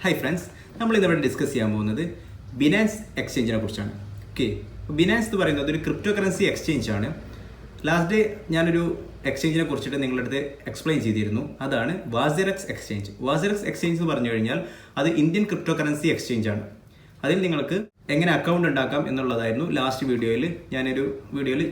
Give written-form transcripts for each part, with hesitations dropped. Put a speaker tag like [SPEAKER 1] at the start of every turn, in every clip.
[SPEAKER 1] Hi friends, നമ്മൾ ഇന്നിവിടെ discuss ചെയ്യാൻ പോകുന്നത് ബിനാൻസ് എക്സ്ചേഞ്ചിനെ കുറിച്ചാണ്. ഓക്കെ, ബിനാൻസ് എന്ന് പറയുന്നത് ഒരു ക്രിപ്റ്റോ കറൻസി എക്സ്ചേഞ്ച് ആണ്. ലാസ്റ്റ് ഡേ ഞാനൊരു എക്സ്ചേഞ്ചിനെ കുറിച്ചിട്ട് നിങ്ങളുടെ അടുത്ത് എക്സ്പ്ലെയിൻ ചെയ്തിരുന്നു. അതാണ് വാസിറക്സ് എക്സ്ചേഞ്ച്. വാസിറക്സ് എക്സ്ചേഞ്ച് എന്ന് പറഞ്ഞു കഴിഞ്ഞാൽ അത് ഇന്ത്യൻ ക്രിപ്റ്റോ കറൻസി എക്സ്ചേഞ്ച് ആണ്. അതിൽ നിങ്ങൾക്ക് എങ്ങനെ അക്കൗണ്ട് ഉണ്ടാക്കാം എന്നുള്ളതായിരുന്നു ലാസ്റ്റ് വീഡിയോയിൽ ഞാനൊരു വീഡിയോയിൽ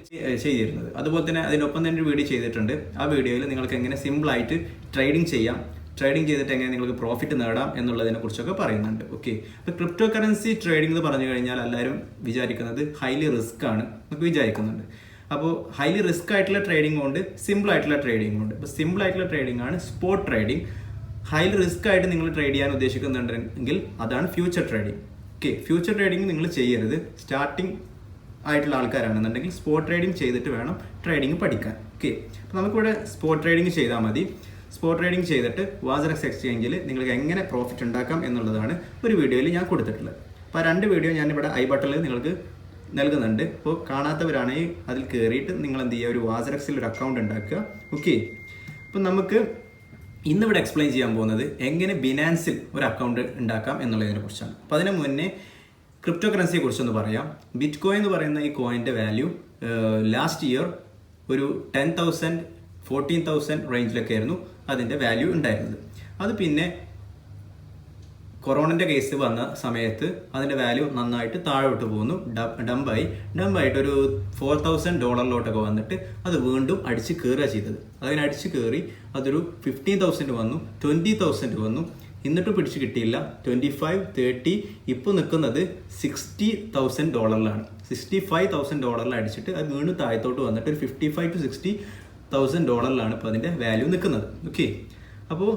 [SPEAKER 1] ചെയ്തിരുന്നത്. അതുപോലെ തന്നെ അതിനൊപ്പം തന്നെ ഒരു വീഡിയോ ചെയ്തിട്ടുണ്ട്. ആ വീഡിയോയിൽ നിങ്ങൾക്ക് എങ്ങനെ സിമ്പിളായിട്ട് ട്രേഡിംഗ് ചെയ്യാം, ട്രേഡിംഗ് ചെയ്തിട്ട് എങ്ങനെ നിങ്ങൾക്ക് പ്രോഫിറ്റ് നേടാം എന്നുള്ളതിനെ കുറിച്ചൊക്കെ പറയുന്നുണ്ട്. ഓക്കെ, അപ്പോൾ ക്രിപ്റ്റോ കറൻസി ട്രേഡിംഗ് എന്ന് പറഞ്ഞു കഴിഞ്ഞാൽ എല്ലാവരും വിചാരിക്കുന്നത് ഹൈലി റിസ്ക് ആണ് എന്നൊക്കെ വിചാരിക്കുന്നുണ്ട്. അപ്പോൾ ഹൈലി റിസ്ക് ആയിട്ടുള്ള ട്രേഡിംഗ് ഉണ്ട്, സിമ്പിൾ ആയിട്ടുള്ള ട്രേഡിംഗ് ഉണ്ട്. അപ്പോൾ സിമ്പിൾ ആയിട്ടുള്ള ട്രേഡിംഗ് ആണ് സ്പോട്ട് ട്രേഡിംഗ്. ഹൈലി റിസ്ക് ആയിട്ട് നിങ്ങൾ ട്രേഡ് ചെയ്യാൻ ഉദ്ദേശിക്കുന്നുണ്ടെങ്കിൽ അതാണ് future trading. Okay, future trading നിങ്ങൾ ചെയ്യരുത്. സ്റ്റാർട്ടിംഗ് ആയിട്ടുള്ള ആൾക്കാരാണെന്നുണ്ടെങ്കിൽ സ്പോട്ട് ട്രേഡിംഗ് ചെയ്തിട്ട് വേണം ട്രേഡിംഗ് പഠിക്കാൻ. ഓക്കെ, അപ്പോൾ നമുക്കിവിടെ സ്പോട്ട് ട്രേഡിംഗ് ചെയ്താൽ മതി. സ്പോട്ട് ട്രേഡിംഗ് ചെയ്തിട്ട് വാസിറക്സ് എക്സ്ചേഞ്ചിൽ നിങ്ങൾക്ക് എങ്ങനെ പ്രോഫിറ്റ് ഉണ്ടാക്കാം എന്നുള്ളതാണ് ഒരു വീഡിയോയിൽ ഞാൻ കൊടുത്തിട്ടുള്ളത്. അപ്പോൾ ആ രണ്ട് വീഡിയോ ഞാനിവിടെ ഐ ബട്ടണിൽ നിങ്ങൾക്ക് നൽകുന്നുണ്ട്. അപ്പോൾ കാണാത്തവരാണെങ്കിൽ അതിൽ കയറിയിട്ട് നിങ്ങൾ എന്ത് ചെയ്യുക, ഒരു വാസിറക്സിൽ ഒരു അക്കൗണ്ട് ഉണ്ടാക്കുക. ഓക്കെ, അപ്പം നമുക്ക് ഇന്നിവിടെ എക്സ്പ്ലെയിൻ ചെയ്യാൻ പോകുന്നത് എങ്ങനെ ബിനാൻസിൽ ഒരു അക്കൗണ്ട് ഉണ്ടാക്കാം എന്നുള്ളതിനെ കുറിച്ചാണ്. അപ്പോൾ അതിന് മുന്നേ ക്രിപ്റ്റോ കറൻസിയെ കുറിച്ചൊന്ന് പറയാം. ബിറ്റ് കോയിൻ എന്ന് പറയുന്ന ഈ കോയിൻ്റെ വാല്യൂ ലാസ്റ്റ് ഇയർ ഒരു 10,000 14,000 റേഞ്ചിലൊക്കെ ആയിരുന്നു അതിൻ്റെ വാല്യൂ ഉണ്ടായിരുന്നത്. അത് പിന്നെ കൊറോണൻ്റെ കേസ് വന്ന സമയത്ത് അതിൻ്റെ വാല്യൂ നന്നായിട്ട് താഴോട്ട് പോകുന്നു, ഡംപായിട്ട് ഒരു $4,000 വന്നിട്ട് അത് വീണ്ടും അടിച്ച് കയറുക ചെയ്തത്. അതിനടിച്ച് കയറി അതൊരു 15,000 വന്നു, 20,000 വന്നു. എന്നിട്ട് പിടിച്ച് കിട്ടിയില്ല. 25, 30, ഇപ്പോൾ നിൽക്കുന്നത് $60,000. $65,000 അടിച്ചിട്ട് അത് വീണ്ടും താഴത്തോട്ട് വന്നിട്ട് ഒരു $55,000 to $60,000 ഇപ്പോൾ അതിൻ്റെ വാല്യൂ നിൽക്കുന്നത്. ഓക്കെ, അപ്പോൾ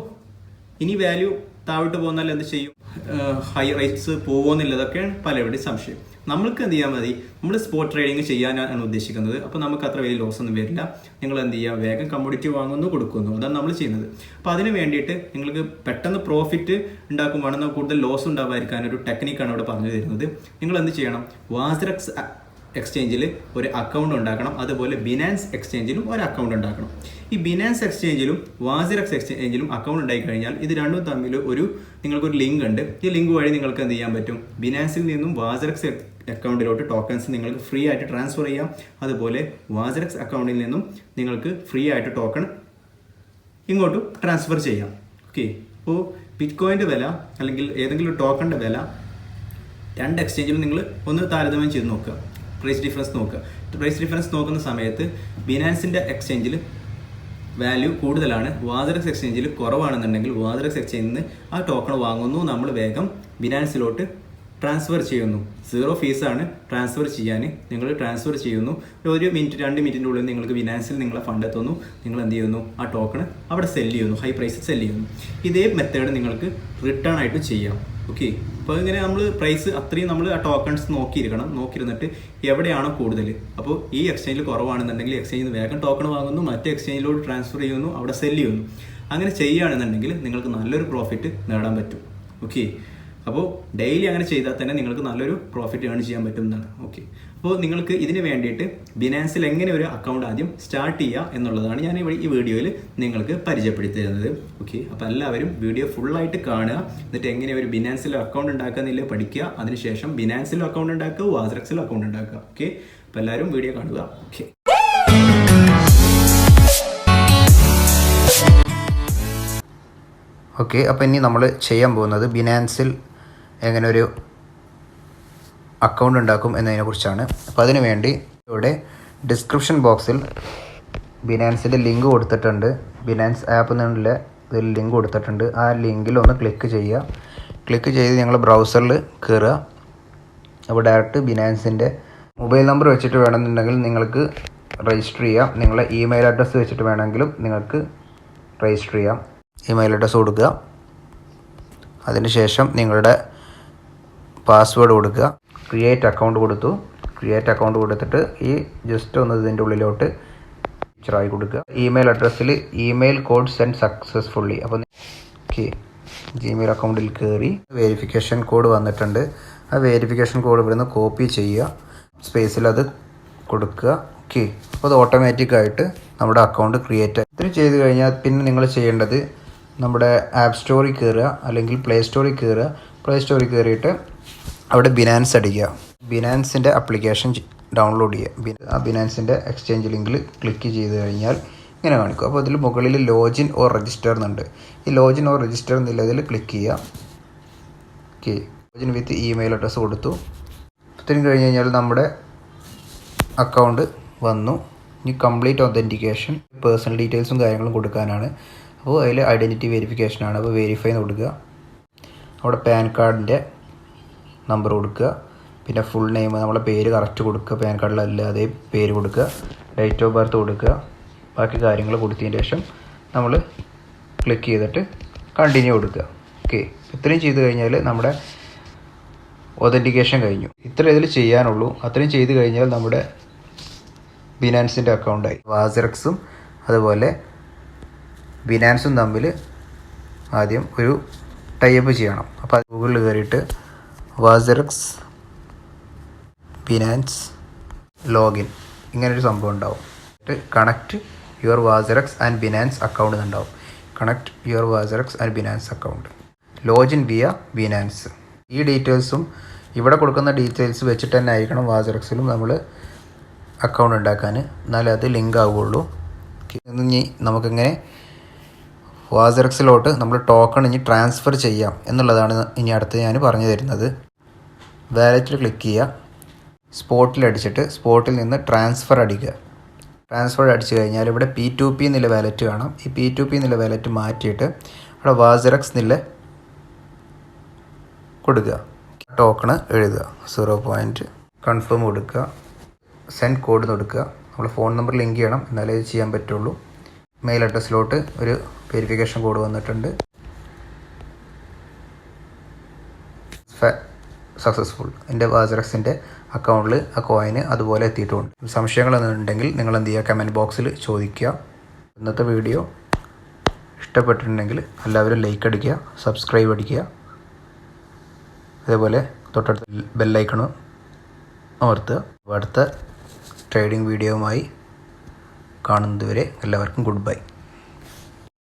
[SPEAKER 1] ഇനി വാല്യൂ താഴോട്ട് പോകുന്നാൽ എന്ത് ചെയ്യും, ഹൈ റേറ്റ്സ് പോകുന്നില്ലതൊക്കെയാണ് പലരുടെയും സംശയം. നമ്മൾക്ക് എന്ത് ചെയ്യാൻ മതി, നമ്മൾ സ്പോട്ട് ട്രേഡിങ് ചെയ്യാനാണ് ഉദ്ദേശിക്കുന്നത്. അപ്പോൾ നമുക്ക് അത്ര വലിയ ലോസ് ഒന്നും വരില്ല. നിങ്ങൾ എന്ത് ചെയ്യുക, വേഗം കമ്മോഡിറ്റി വാങ്ങുന്നു, കൊടുക്കുന്നു, അതാണ് നമ്മൾ ചെയ്യുന്നത്. അപ്പോൾ അതിന് വേണ്ടിയിട്ട് നിങ്ങൾക്ക് പെട്ടെന്ന് പ്രോഫിറ്റ് ഉണ്ടാക്കുമ്പോഴാണ് കൂടുതൽ ലോസ് ഉണ്ടാവാതിരിക്കാൻ ഒരു ടെക്നിക്കാണ് ഇവിടെ പറഞ്ഞു തരുന്നത്. നിങ്ങൾ എന്ത് ചെയ്യണം, വാസിറക്സ് എക്സ്ചേഞ്ചിൽ ഒരു അക്കൗണ്ട് ഉണ്ടാക്കണം. അതുപോലെ ബിനാൻസ് എക്സ്ചേഞ്ചിലും ഒരു അക്കൗണ്ട് ഉണ്ടാക്കണം. ഈ ബിനാൻസ് എക്സ്ചേഞ്ചിലും വാസിറക്സ് എക്സ്ചേഞ്ചിലും അക്കൗണ്ട് ഉണ്ടായി കഴിഞ്ഞാൽ ഇത് രണ്ടും തമ്മിൽ നിങ്ങൾക്കൊരു ലിങ്ക് ഉണ്ട്. ഈ ലിങ്ക് വഴി നിങ്ങൾക്ക് എന്ത് ചെയ്യാൻ പറ്റും, ബിനാൻസിൽ നിന്നും വാസിറക്സ് അക്കൗണ്ടിലോട്ട് ടോക്കൺസ് നിങ്ങൾക്ക് ഫ്രീ ആയിട്ട് ട്രാൻസ്ഫർ ചെയ്യാം. അതുപോലെ വാസിറക്സ് അക്കൗണ്ടിൽ നിന്നും നിങ്ങൾക്ക് ഫ്രീ ആയിട്ട് ടോക്കൺ ഇങ്ങോട്ടും ട്രാൻസ്ഫർ ചെയ്യാം. ഓക്കെ, അപ്പോൾ ബിറ്റ് കോയിൻ്റെ വില അല്ലെങ്കിൽ ഏതെങ്കിലും ഒരു ടോക്കണിൻ്റെ വില രണ്ട് എക്സ്ചേഞ്ചിലും നിങ്ങൾ ഒന്ന് താരതമ്യം ചെയ്ത് നോക്കുക, പ്രൈസ് ഡിഫറൻസ് നോക്കുക. പ്രൈസ് ഡിഫറൻസ് നോക്കുന്ന സമയത്ത് ബിനാൻസിൻ്റെ എക്സ്ചേഞ്ചിൽ വാല്യൂ കൂടുതലാണ്, വാസിറക്സ് എക്സ്ചേഞ്ചിൽ കുറവാണെന്നുണ്ടെങ്കിൽ വാസിറക്സ് എക്സ്ചേഞ്ചിൽ നിന്ന് ആ ടോക്കൺ വാങ്ങുന്നു, നമ്മൾ വേഗം ബിനാൻസിലോട്ട് ട്രാൻസ്ഫർ ചെയ്യുന്നു. 0 ഫീസാണ് ട്രാൻസ്ഫർ ചെയ്യാൻ. നിങ്ങൾ ട്രാൻസ്ഫർ ചെയ്യുന്നു, 1 മിനിറ്റ് 2 മിനിറ്റിൻ്റെ ഉള്ളിൽ നിങ്ങൾക്ക് ബിനാൻസിൽ നിങ്ങളെ ഫണ്ട് എത്തുന്നു. നിങ്ങൾ എന്ത് ചെയ്യുന്നു, ആ ടോക്കൺ അവിടെ സെല് ചെയ്യുന്നു, ഹൈ പ്രൈസിൽ സെല് ചെയ്യുന്നു. ഇതേ മെത്തേഡ് നിങ്ങൾക്ക് റിട്ടേൺ ആയിട്ട് ചെയ്യാം. ഓക്കെ, അപ്പോൾ ഇങ്ങനെ നമ്മൾ പ്രൈസ് അത്രയും നമ്മൾ ആ ടോക്കൺസ് നോക്കിയിരുന്നിട്ട് എവിടെയാണോ കൂടുതൽ, അപ്പോൾ ഈ എക്സ്ചേഞ്ചിൽ കുറവാണെന്നുണ്ടെങ്കിൽ എക്സ്ചേഞ്ചിൽ നിന്ന് വേഗം ടോക്കൺ വാങ്ങുന്നു, മറ്റേ എക്സ്ചേഞ്ചിലോട്ട് ട്രാൻസ്ഫർ ചെയ്യുന്നു, അവിടെ സെല് ചെയ്യുന്നു. അങ്ങനെ ചെയ്യുകയാണെന്നുണ്ടെങ്കിൽ നിങ്ങൾക്ക് നല്ലൊരു പ്രോഫിറ്റ് നേടാൻ പറ്റും. ഓക്കെ, അപ്പോൾ ഡെയിലി അങ്ങനെ ചെയ്താൽ തന്നെ നിങ്ങൾക്ക് നല്ലൊരു പ്രോഫിറ്റ് ഏൺ ചെയ്യാൻ പറ്റുന്നതാണ്. ഓക്കെ, അപ്പോൾ നിങ്ങൾക്ക് ഇതിന് വേണ്ടിയിട്ട് ബിനാൻസിൽ എങ്ങനെ ഒരു അക്കൗണ്ട് ആദ്യം സ്റ്റാർട്ട് ചെയ്യുക എന്നുള്ളതാണ് ഞാൻ ഈ വീഡിയോയിൽ നിങ്ങൾക്ക് പരിചയപ്പെടുത്തി തരുന്നത്. ഓക്കെ, അപ്പോൾ എല്ലാവരും വീഡിയോ ഫുള്ളായിട്ട് കാണുക. എന്നിട്ട് എങ്ങനെ ഒരു ബിനാൻസിൽ അക്കൗണ്ട് ഉണ്ടാക്കാന്നില്ല പഠിക്കുക. അതിനുശേഷം ബിനാൻസിലും അക്കൗണ്ട് ഉണ്ടാക്കുക, വാസിറക്സിലും അക്കൗണ്ട് ഉണ്ടാക്കുക. ഓക്കെ, അപ്പോൾ എല്ലാവരും വീഡിയോ കാണുക. ഓക്കെ,
[SPEAKER 2] ഓക്കെ, അപ്പോൾ ഇനി നമ്മൾ ചെയ്യാൻ പോകുന്നത് ബിനാൻസിൽ എങ്ങനെ ഒരു അക്കൗണ്ട് ഉണ്ടാക്കും എന്നതിനെക്കുറിച്ചാണ്. അപ്പോൾ അതിനു വേണ്ടി ഇവിടെ ഡിസ്ക്രിപ്ഷൻ ബോക്സിൽ ബിനാൻസിൻ്റെ ലിങ്ക് കൊടുത്തിട്ടുണ്ട്. ബിനാൻസ് ആപ്പ് എന്നുള്ള ഇതിൽ ലിങ്ക് കൊടുത്തിട്ടുണ്ട്. ആ ലിങ്കിൽ ഒന്ന് ക്ലിക്ക് ചെയ്യുക. ക്ലിക്ക് ചെയ്ത് ഞങ്ങൾ ബ്രൗസറിൽ കയറുക. അപ്പോൾ ഡയറക്റ്റ് ബിനാൻസിൻ്റെ മൊബൈൽ നമ്പർ വെച്ചിട്ട് വേണമെന്നുണ്ടെങ്കിൽ നിങ്ങൾക്ക് രജിസ്റ്റർ ചെയ്യാം. നിങ്ങളുടെ ഇമെയിൽ അഡ്രസ്സ് വെച്ചിട്ട് വേണമെങ്കിലും നിങ്ങൾക്ക് രജിസ്റ്റർ ചെയ്യാം. ഇമെയിൽ അഡ്രസ്സ് കൊടുക്കുക. അതിനുശേഷം നിങ്ങളുടെ പാസ്വേഡ് കൊടുക്കുക. ക്രിയേറ്റ് അക്കൗണ്ട് കൊടുത്തു. ക്രിയേറ്റ് അക്കൗണ്ട് കൊടുത്തിട്ട് ഈ ജസ്റ്റ് ഒന്ന് ഇതിൻ്റെ ഉള്ളിലോട്ട് ആയി കൊടുക്കുക. ഇമെയിൽ അഡ്രസ്സിൽ ഇമെയിൽ കോഡ് സെൻഡ് സക്സസ്ഫുള്ളി. അപ്പോൾ ഓക്കെ, ജിമെയിൽ അക്കൗണ്ടിൽ കയറി വെരിഫിക്കേഷൻ കോഡ് വന്നിട്ടുണ്ട്. ആ വെരിഫിക്കേഷൻ കോഡ് ഇവിടുന്ന് കോപ്പി ചെയ്യുക, സ്പേസിൽ അത് കൊടുക്കുക. ഓക്കെ, അപ്പോൾ അത് ഓട്ടോമാറ്റിക്കായിട്ട് നമ്മുടെ അക്കൗണ്ട് ക്രിയേറ്റ് ആയി. ഇത്ര ചെയ്ത് കഴിഞ്ഞാൽ പിന്നെ നിങ്ങൾ ചെയ്യേണ്ടത് നമ്മുടെ ആപ്പ് സ്റ്റോറിൽ കയറുക, അല്ലെങ്കിൽ പ്ലേ സ്റ്റോറിൽ കയറുക. പ്ലേ സ്റ്റോറിൽ കയറിയിട്ട് അവിടെ ബിനാൻസ് അടിക്കുക. ബിനാൻസിൻ്റെ ആപ്ലിക്കേഷൻ ഡൗൺലോഡ് ചെയ്യുക. ആ ബിനാൻസിൻ്റെ എക്സ്ചേഞ്ച് ലിങ്കിൽ ക്ലിക്ക് ചെയ്ത് കഴിഞ്ഞാൽ ഇങ്ങനെ കാണിക്കും. അപ്പോൾ അതിൽ മുകളിൽ ലോഗിൻ ഓർ രജിസ്റ്റർ എന്നുണ്ട്. ഈ ലോഗിൻ ഓർ രജിസ്റ്റർ എന്നുള്ളതിൽ ക്ലിക്ക് ചെയ്യുക. ഓക്കെ, ലോഗിൻ വിത്ത് ഇമെയിൽ അഡ്രസ്സ് കൊടുത്തു. ഇത്രയും കഴിഞ്ഞ് കഴിഞ്ഞാൽ നമ്മുടെ അക്കൗണ്ട് വന്നു. ഇനി കംപ്ലീറ്റ് ഒതൻറ്റിക്കേഷൻ, പേഴ്സണൽ ഡീറ്റെയിൽസും കാര്യങ്ങളും കൊടുക്കാനാണ്. അപ്പോൾ അതിൽ ഐഡൻറ്റിറ്റി വെരിഫിക്കേഷനാണ്. അപ്പോൾ വെരിഫൈ എന്ന് കൊടുക്കുക. അവിടെ പാൻ കാർഡിൻ്റെ നമ്പർ കൊടുക്കുക. പിന്നെ ഫുൾ നെയിം, നമ്മളെ പേര് കറക്റ്റ് കൊടുക്കുക. പാൻ കാർഡിലല്ലാതെ പേര് കൊടുക്കുക. ഡേറ്റ് ഓഫ് ബർത്ത് കൊടുക്കുക. ബാക്കി കാര്യങ്ങൾ കൊടുത്തതിന് ശേഷം നമ്മൾ ക്ലിക്ക് ചെയ്തിട്ട് കണ്ടിന്യൂ കൊടുക്കുക. ഓക്കെ, ഇത്രയും ചെയ്ത് കഴിഞ്ഞാൽ നമ്മുടെ ഒതൻറ്റിക്കേഷൻ കഴിഞ്ഞു. ഇത്ര ഇതിൽ ചെയ്യാനുള്ളൂ. അത്രയും ചെയ്ത് കഴിഞ്ഞാൽ നമ്മുടെ ബിനാൻസിൻ്റെ അക്കൗണ്ടായി. വാസിറക്സും അതുപോലെ ബിനാൻസും തമ്മിൽ ആദ്യം ഒരു ടൈപ്പ് ചെയ്യണം. അപ്പോൾ ഗൂഗിളിൽ കയറിയിട്ട് വാസിറക്സ് ബിനാൻസ് ലോഗിൻ ഇങ്ങനൊരു സംഭവം ഉണ്ടാവും. Connect your WazirX and Binance account എന്നുണ്ടാവും. Connect your WazirX and Binance account, login via Binance. ഈ ഡീറ്റെയിൽസും ഇവിടെ കൊടുക്കുന്ന ഡീറ്റെയിൽസ് വെച്ചിട്ട് തന്നെ ആയിരിക്കണം വാസിറക്സിലും നമ്മൾ അക്കൗണ്ട് ഉണ്ടാക്കാൻ, എന്നാലേ അത് ലിങ്ക് ആവുകയുള്ളൂ. ഇനി നമുക്കിങ്ങനെ വാസിറക്സിലോട്ട് നമ്മൾ ടോക്കൺ ഇനി ട്രാൻസ്ഫർ ചെയ്യാം എന്നുള്ളതാണ് ഇനി അടുത്ത് ഞാൻ പറഞ്ഞു തരുന്നത്. വാലറ്റിൽ ക്ലിക്ക് ചെയ്യുക. സ്പോട്ടിൽ അടിച്ചിട്ട് സ്പോട്ടിൽ നിന്ന് ട്രാൻസ്ഫർ അടിക്കുക. ട്രാൻസ്ഫർ അടിച്ചു കഴിഞ്ഞാൽ ഇവിടെ P2P എന്നുള്ള വാലറ്റ് കാണാം. ഈ P2P എന്നുള്ള വാലറ്റ് മാറ്റിയിട്ട് അവിടെ വാസിറക്സ് എന്നുള്ള കൊടുക്കുക. ടോക്കണ് എഴുതുക. 0. കൺഫേം കൊടുക്കുക. സെൻഡ് കോഡ് കൊടുക്കുക. നമ്മൾ ഫോൺ നമ്പർ ലിങ്ക് ചെയ്യണം, എന്നാലേ ഇത് ചെയ്യാൻ പറ്റുള്ളൂ. മെയിൽ അഡ്രസ്സിലോട്ട് ഒരു വെരിഫിക്കേഷൻ കോഡ് വന്നിട്ടുണ്ട്. സക്സസ്ഫുൾ. എൻ്റെ വാസിറക്സിൻ്റെ അക്കൗണ്ടിൽ ആ കോയിന് അതുപോലെ എത്തിയിട്ടുണ്ട്. സംശയങ്ങളൊന്നുണ്ടെങ്കിൽ നിങ്ങൾ എന്ത് ചെയ്യുക, കമൻറ്റ് ബോക്സിൽ ചോദിക്കുക. ഇന്നത്തെ വീഡിയോ ഇഷ്ടപ്പെട്ടിട്ടുണ്ടെങ്കിൽ എല്ലാവരും ലൈക്ക് അടിക്കുക, സബ്സ്ക്രൈബ് അടിക്കുക. അതേപോലെ തൊട്ടടുത്ത ബെല്ലൈക്കണ് അമർത്തുക. അടുത്ത ട്രേഡിംഗ് വീഡിയോയുമായി കാണുന്നതുവരെ എല്ലാവർക്കും ഗുഡ് ബൈ.